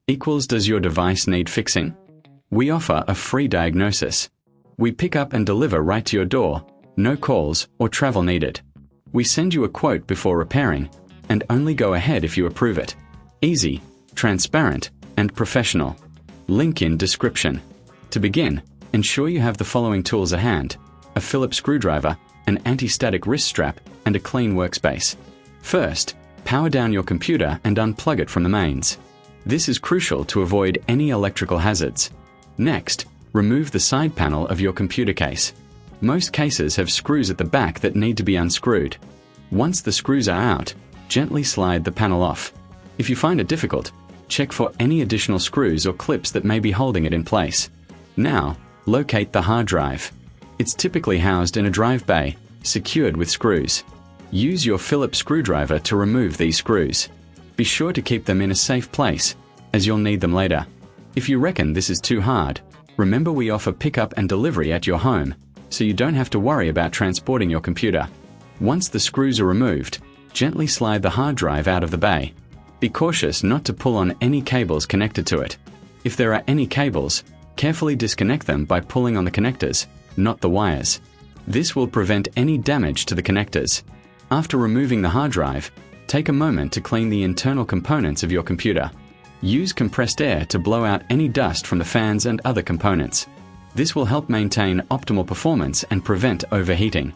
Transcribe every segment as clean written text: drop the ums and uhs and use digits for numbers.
equals does your device need fixing? We offer a free diagnosis. We pick up and deliver right to your door, no calls or travel needed. We send you a quote before repairing, and only go ahead if you approve it. Easy, transparent, and professional. Link in description. To begin, ensure you have the following tools at hand: a Phillips screwdriver, an anti-static wrist strap, and a clean workspace. First, power down your computer and unplug it from the mains. This is crucial to avoid any electrical hazards. Next, remove the side panel of your computer case. Most cases have screws at the back that need to be unscrewed. Once the screws are out, gently slide the panel off. If you find it difficult, check for any additional screws or clips that may be holding it in place. Now, locate the hard drive. It's typically housed in a drive bay, secured with screws. Use your Phillips screwdriver to remove these screws. Be sure to keep them in a safe place, as you'll need them later. If you reckon this is too hard, remember we offer pickup and delivery at your home, so you don't have to worry about transporting your computer. Once the screws are removed, gently slide the hard drive out of the bay. Be cautious not to pull on any cables connected to it. If there are any cables, carefully disconnect them by pulling on the connectors, not the wires. This will prevent any damage to the connectors. After removing the hard drive, take a moment to clean the internal components of your computer. Use compressed air to blow out any dust from the fans and other components. This will help maintain optimal performance and prevent overheating.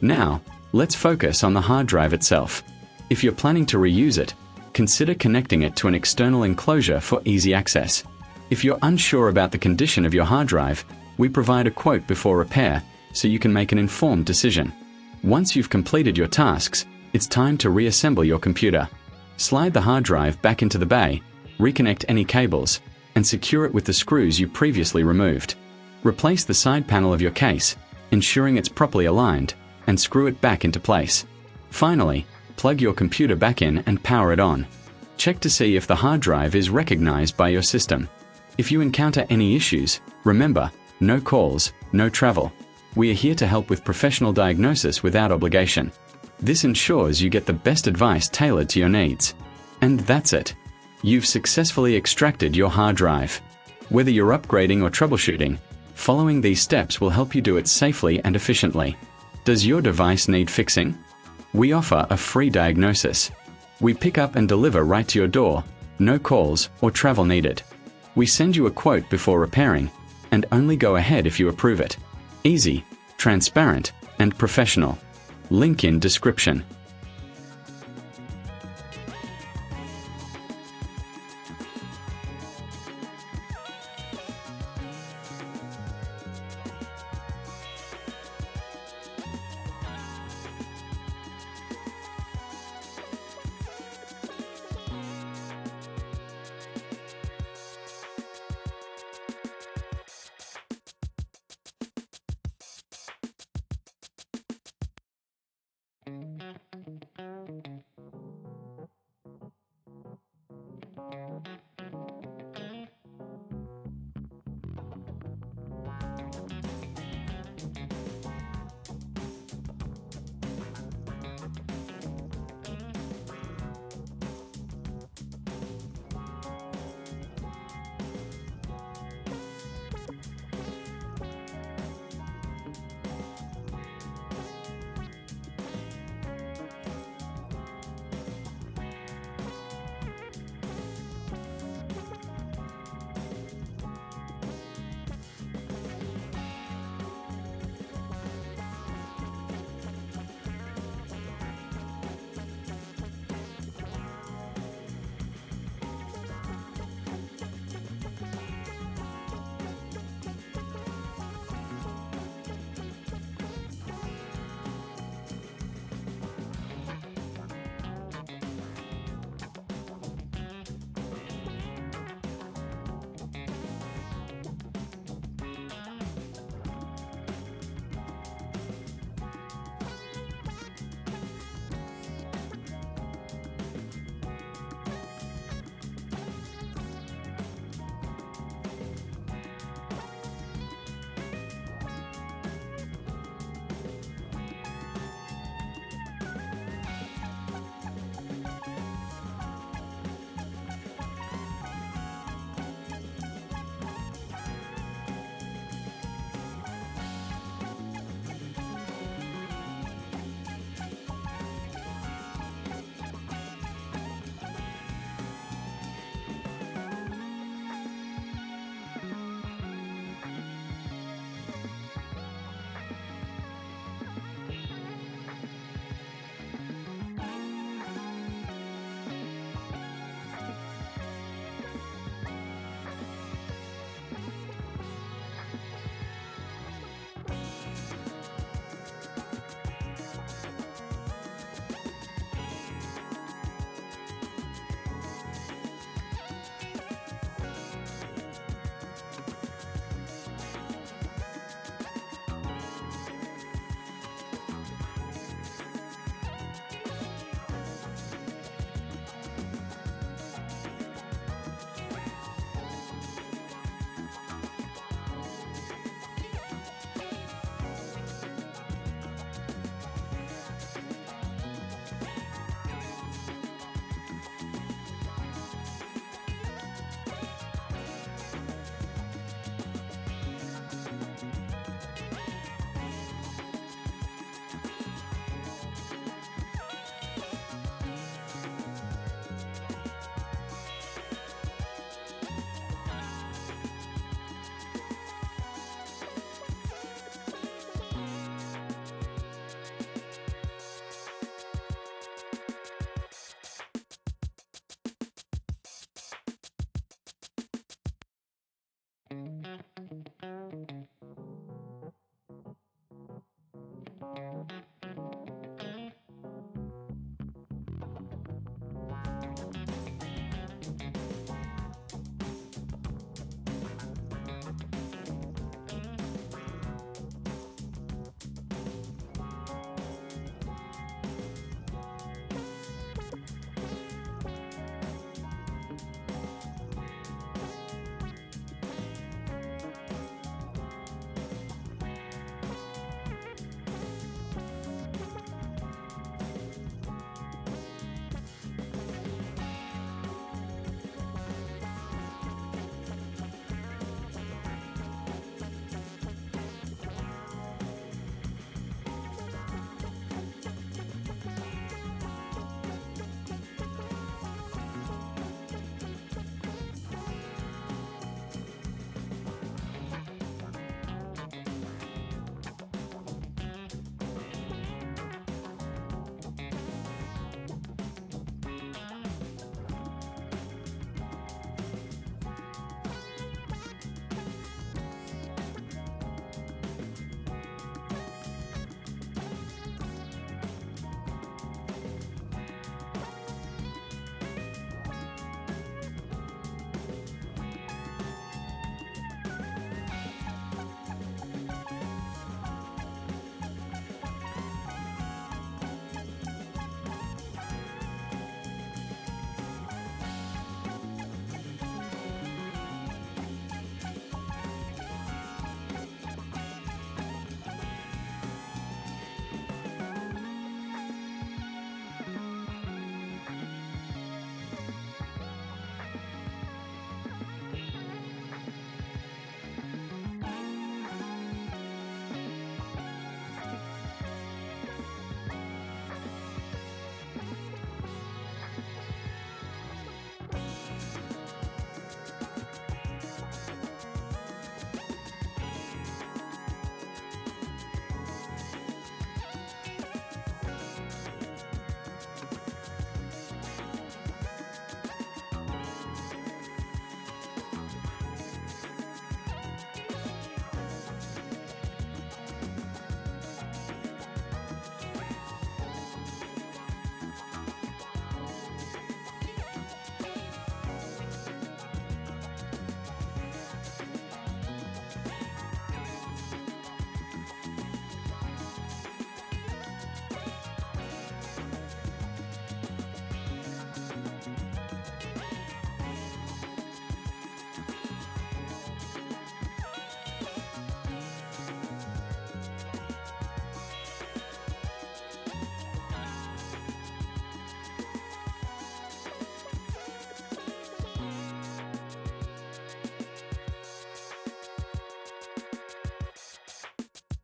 Now, let's focus on the hard drive itself. If you're planning to reuse it, consider connecting it to an external enclosure for easy access. If you're unsure about the condition of your hard drive, we provide a quote before repair so you can make an informed decision. Once you've completed your tasks, it's time to reassemble your computer. Slide the hard drive back into the bay, reconnect any cables, and secure it with the screws you previously removed. Replace the side panel of your case, ensuring it's properly aligned, and screw it back into place. Finally, plug your computer back in and power it on. Check to see if the hard drive is recognized by your system. If you encounter any issues, remember, no calls, no travel. We are here to help with professional diagnosis without obligation. This ensures you get the best advice tailored to your needs. And that's it. You've successfully extracted your hard drive. Whether you're upgrading or troubleshooting, following these steps will help you do it safely and efficiently. Does your device need fixing? We offer a free diagnosis. We pick up and deliver right to your door, no calls or travel needed. We send you a quote before repairing, and only go ahead if you approve it. Easy, transparent, and professional. Link in description.